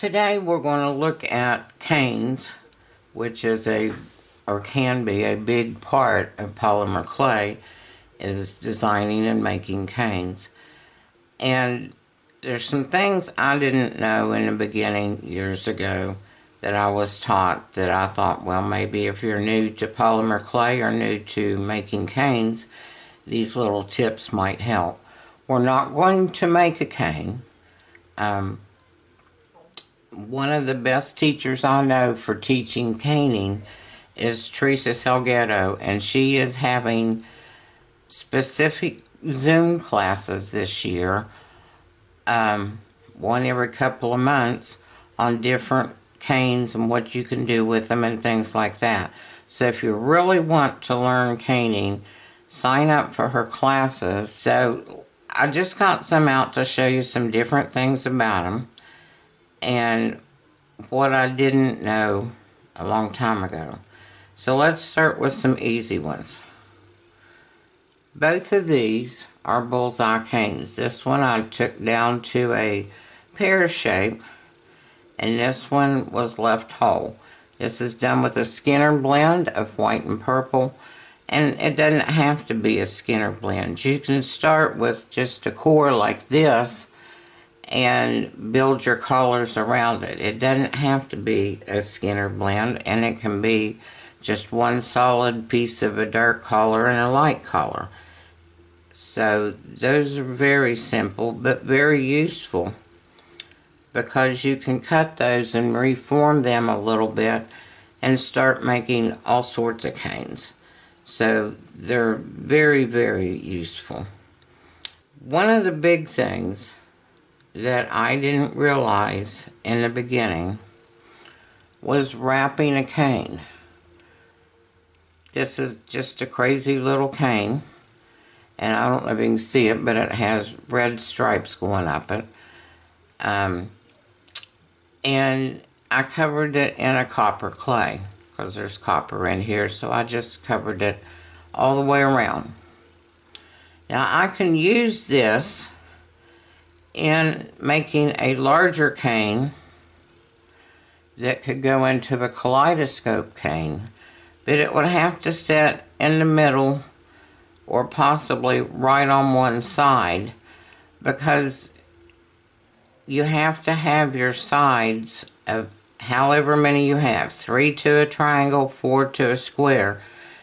Today we're going to look at canes, which is or can be a big part of polymer clay, is designing and making canes. And there's some things I didn't know in the beginning years ago that I was taught that I thought, well, maybe if you're new to polymer clay or new to making canes, these little tips might help. We're not going to make a cane. One of the best teachers I know for teaching caning is Teresa Salgado, and she is having specific Zoom classes this year, one every couple of months, on different canes and what you can do with them and things like that. So if you really want to learn caning, sign up for her classes. So I just got some out to show you some different things about them and what I didn't know a long time ago. So let's start with some easy ones. Both of these are bullseye canes. This one I took down to a pear shape, and this one was left whole. This is done with a Skinner blend of white and purple, and it doesn't have to be a Skinner blend. You can start with just a core like this and build your colors around it. It doesn't have to be a Skinner blend, and it can be just one solid piece of a dark color and a light color. So those are very simple but very useful, because you can cut those and reform them a little bit and start making all sorts of canes. So they're very, very useful. One of the big things that I didn't realize in the beginning was wrapping a cane. This is just a crazy little cane, and I don't know if you can see it, but it has red stripes going up it. And I covered it in a copper clay, because there's copper in here, so I just covered it all the way around. Now I can use this in making a larger cane that could go into a Kaleidoscope cane, but it would have to sit in the middle or possibly right on one side, because you have to have your sides of however many you have, 3 to a triangle, 4 to a square.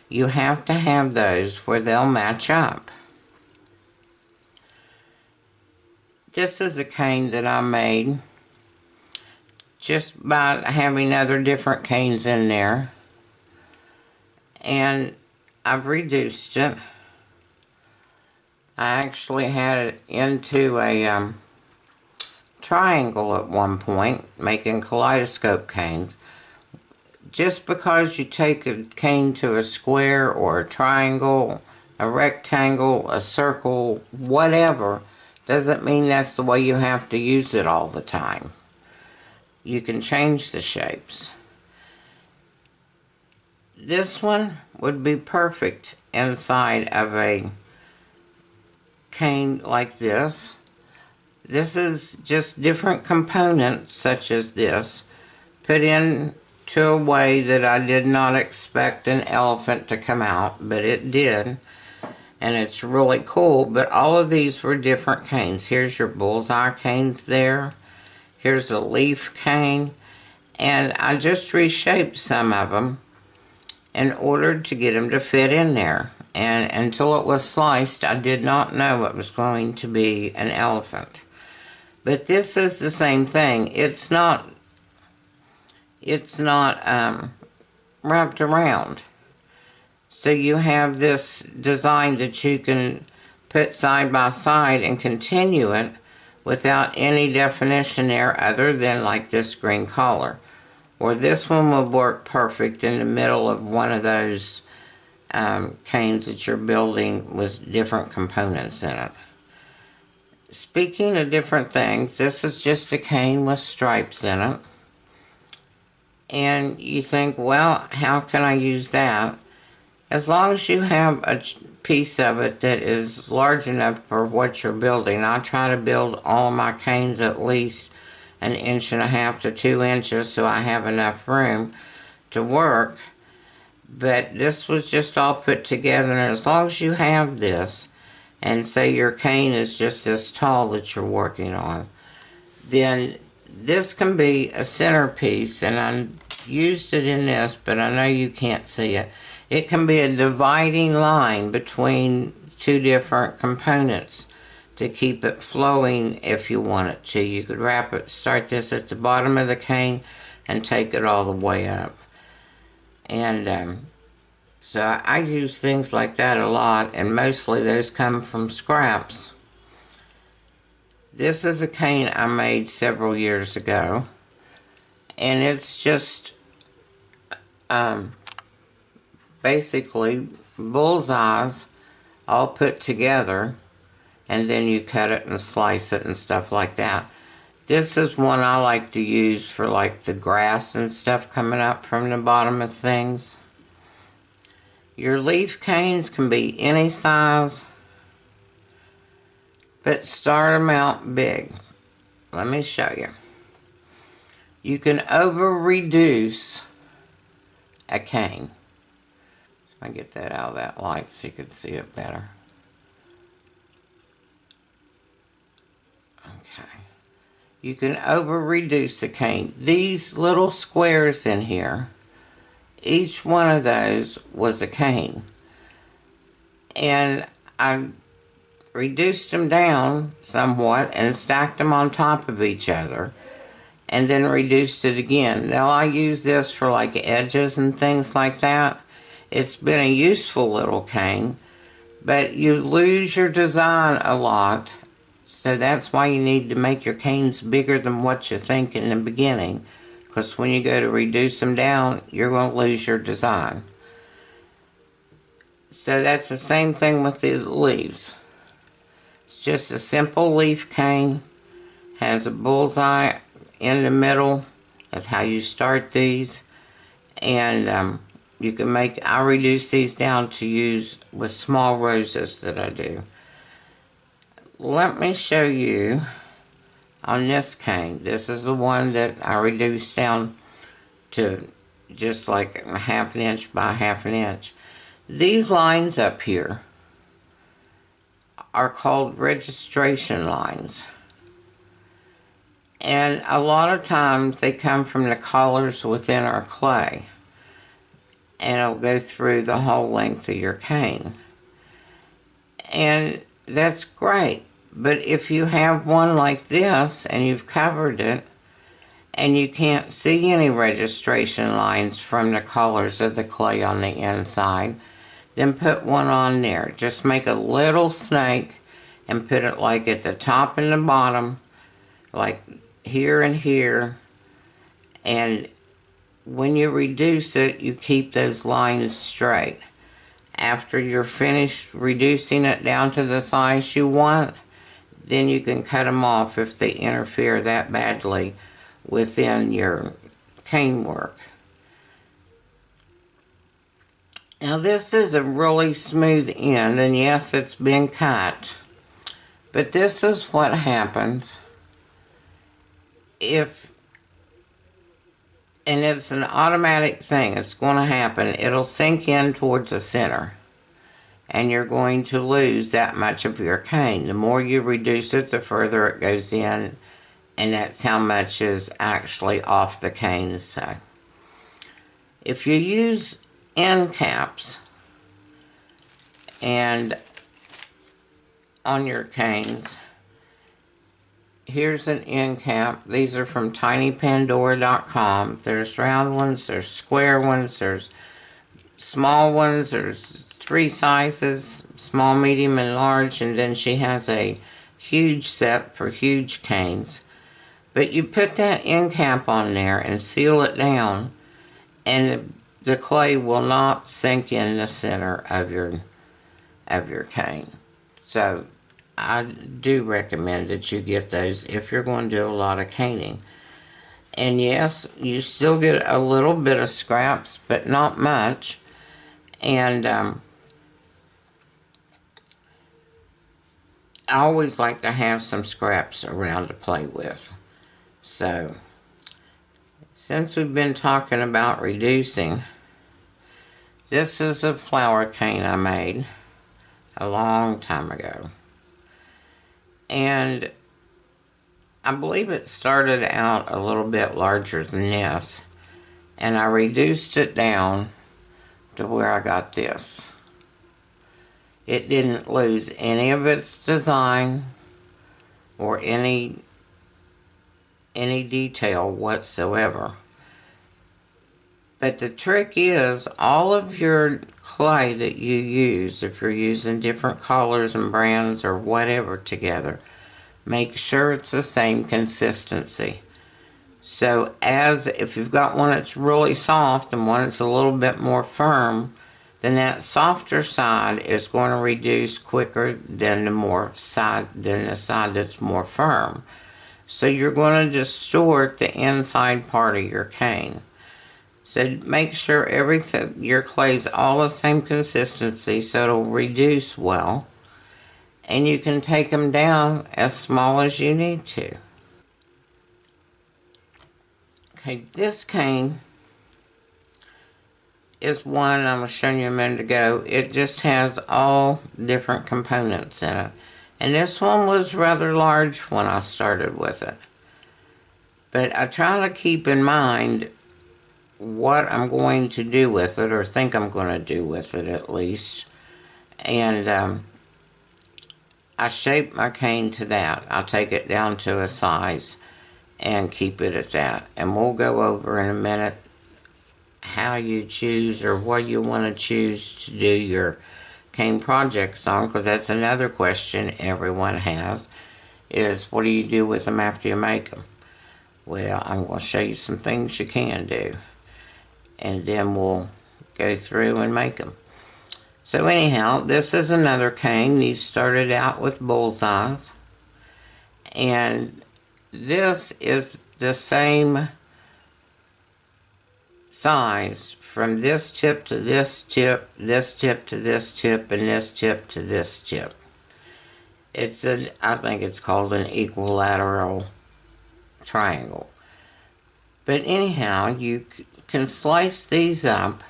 You have to have those where they'll match up. This is a cane that I made just by having other different canes in there, and I've reduced it. I actually had it into a triangle at one point, making Kaleidoscope canes. Just because you take a cane to a square or a triangle, a rectangle, a circle, whatever, doesn't mean that's the way you have to use it all the time. You can change the shapes. This one would be perfect inside of a cane like this. This is just different components such as this put in to a way that I did not expect an elephant to come out, but it did. And it's really cool, but all of these were different canes. Here's your bullseye canes there. Here's a leaf cane. And I just reshaped some of them in order to get them to fit in there. And until it was sliced, I did not know it was going to be an elephant. But this is the same thing. It's not wrapped around. So you have this design that you can put side by side and continue it without any definition there other than like this green collar. Or this one will work perfect in the middle of one of those canes that you're building with different components in it. Speaking of different things, this is just a cane with stripes in it. And you think, well, how can I use that? As long as you have a piece of it that is large enough for what you're building. I try to build all of my canes at least an 1.5 to 2 inches so I have enough room to work. But this was just all put together, and as long as you have this, and say your cane is just this tall that you're working on, then this can be a centerpiece, and I used it in this, but I know you can't see it. It can be a dividing line between two different components to keep it flowing if you want it to. You could start this at the bottom of the cane and take it all the way up. And so I use things like that a lot, and mostly those come from scraps. This is a cane I made several years ago, and it's just basically bullseyes all put together, and then you cut it and slice it and stuff like that. This is one I like to use for like the grass and stuff coming up from the bottom of things. Your leaf canes can be any size, but start them out big. Let me show you. You can over-reduce a cane. So I get that out of that light so you can see it better. Okay. You can over-reduce a cane. These little squares in here, each one of those was a cane. And I reduced them down somewhat and stacked them on top of each other, and then reduced it again. Now I use this for like edges and things like that. It's been a useful little cane, but you lose your design a lot, so that's why you need to make your canes bigger than what you think in the beginning, because when you go to reduce them down, you're going to lose your design. So that's the same thing with the leaves. It's just a simple leaf cane, has a bullseye in the middle. That's how you start these. And you can I reduce these down to use with small roses that I do. Let me show you on this cane. This is the one that I reduced down to just like a 1/2 inch by 1/2 inch. These lines up here are called registration lines. And a lot of times they come from the collars within our clay. And it'll go through the whole length of your cane. And that's great. But if you have one like this and you've covered it and you can't see any registration lines from the colors of the clay on the inside, then put one on there. Just make a little snake and put it like at the top and the bottom, like here and here. And when you reduce it, you keep those lines straight. After you're finished reducing it down to the size you want, then you can cut them off if they interfere that badly within your cane work. Now this is a really smooth end, and yes, it's been cut. But this is what happens if, and it's an automatic thing, it's going to happen, it'll sink in towards the center. And you're going to lose that much of your cane. The more you reduce it, the further it goes in, and that's how much is actually off the cane. So, if you use end caps and on your canes, here's an end cap. These are from tinypandora.com. There's round ones, there's square ones, there's small ones, there's 3 sizes, small, medium, and large, and then she has a huge set for huge canes. But you put that end cap on there and seal it down, and the clay will not sink in the center of your cane. So I do recommend that you get those if you're going to do a lot of caning. And yes, you still get a little bit of scraps, but not much. And I always like to have some scraps around to play with. So, since we've been talking about reducing, this is a flower cane I made a long time ago. And I believe it started out a little bit larger than this. And I reduced it down to where I got this. It didn't lose any of its design or any detail whatsoever. But the trick is, all of your clay that you use, if you're using different colors and brands or whatever together, make sure it's the same consistency. So if you've got one that's really soft and one that's a little bit more firm, then that softer side is going to reduce quicker than the side that's more firm. So you're going to distort the inside part of your cane. So make sure your clay's all the same consistency so it'll reduce well. And you can take them down as small as you need to. Okay, this cane is one I was showing you a minute ago. It just has all different components in it. And this one was rather large when I started with it. But I try to keep in mind what I'm going to do with it, or think I'm going to do with it at least. And I shape my cane to that. I'll take it down to a size and keep it at that. And we'll go over in a minute how you choose or what you want to choose to do your cane projects on, because that's another question everyone has, is what do you do with them after you make them? Well, I'm going to show you some things you can do, and then we'll go through and make them. So anyhow, this is another cane. These started out with bullseyes, and this is the same size from this tip to this tip, this tip to this tip, and this tip to this tip. I think it's called an equilateral triangle. But anyhow, you can slice these up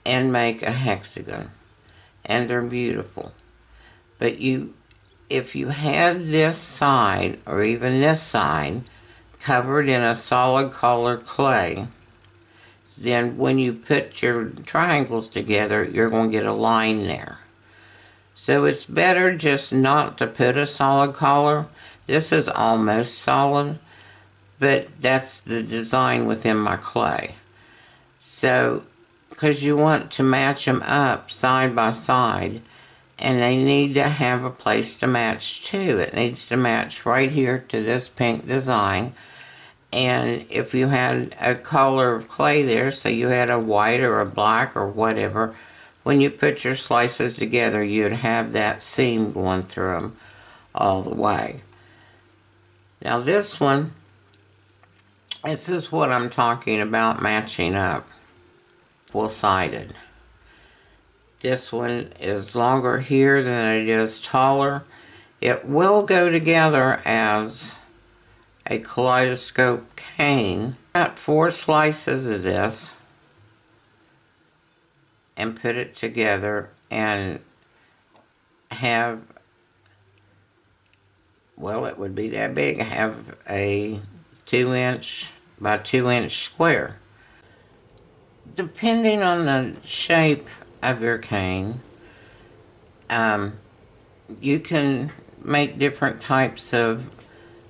and make a hexagon, and they're beautiful. But if you had this side, or even this side, covered in a solid color clay, then when you put your triangles together, you're going to get a line there. So it's better just not to put a solid color. This is almost solid, but that's the design within my clay. So, because you want to match them up side by side, and they need to have a place to match too. It needs to match right here to this pink design. And if you had a color of clay there, so you had a white or a black or whatever, when you put your slices together, you'd have that seam going through them all the way. Now this is what I'm talking about matching up, full-sided. This one is longer here than it is taller. It will go together as a Kaleidoscope cane. Got 4 slices of this and put it together and have, well, it would be that big, have a 2-inch by 2-inch square. Depending on the shape of your cane, you can make different types of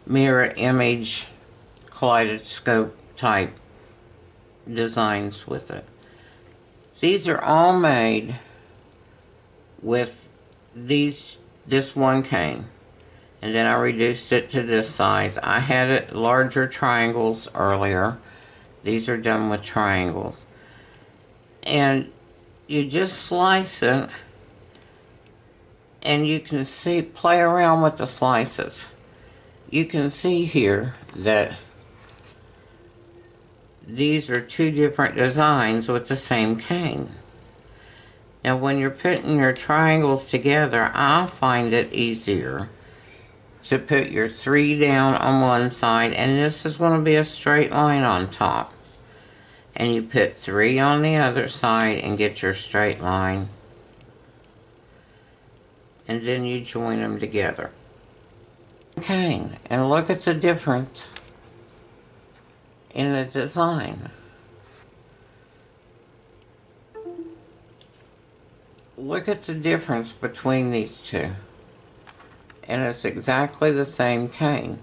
mirror image kaleidoscope type designs with it. These are all made with this one cane, and then I reduced it to this size. I had it larger triangles earlier. These are done with triangles, and you just slice it, and you can see, play around with the slices. You can see here that these are 2 different designs with the same cane. Now when you're putting your triangles together, I find it easier to put your 3 down on one side, and this is going to be a straight line on top. And you put 3 on the other side and get your straight line. And then you join them together. Okay, and look at the difference in the design. Look at the difference between these two. And it's exactly the same cane.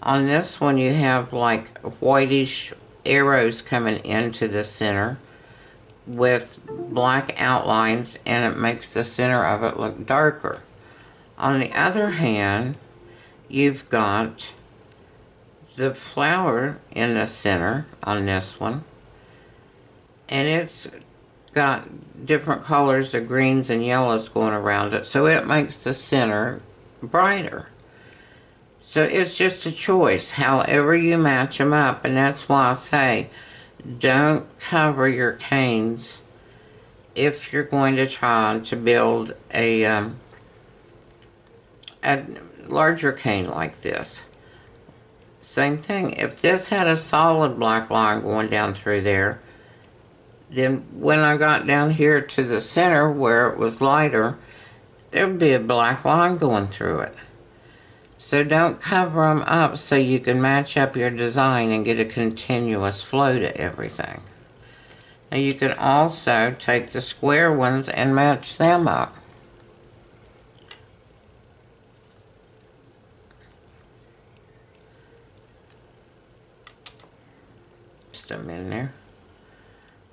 On this one you have like whitish arrows coming into the center with black outlines, and it makes the center of it look darker. On the other hand, you've got the flower in the center on this one, and it's got different colors of greens and yellows going around it, so it makes the center brighter. So it's just a choice, however you match them up, and that's why I say don't cover your canes if you're going to try to build a larger cane like this. Same thing, if this had a solid black line going down through there, then when I got down here to the center where it was lighter, there would be a black line going through it. So don't cover them up so you can match up your design and get a continuous flow to everything. Now you can also take the square ones and match them up. Just them in there.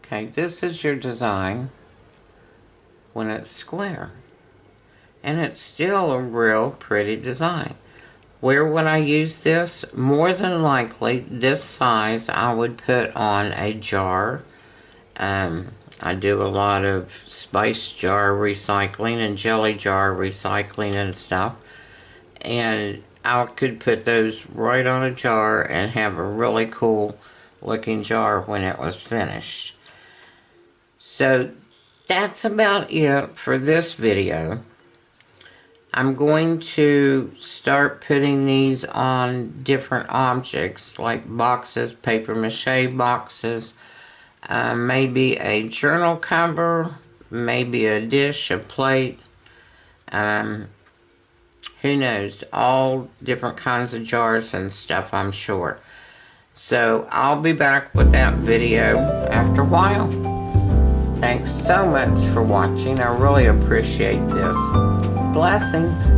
Okay, this is your design when it's square. And it's still a real pretty design. Where would I use this? More than likely, this size I would put on a jar. I do a lot of spice jar recycling and jelly jar recycling and stuff. And I could put those right on a jar and have a really cool looking jar when it was finished. So that's about it for this video. I'm going to start putting these on different objects like boxes, paper mache boxes, maybe a journal cover, maybe a dish, a plate, who knows, all different kinds of jars and stuff, I'm sure. So I'll be back with that video after a while. Thanks so much for watching. I really appreciate this. Blessings.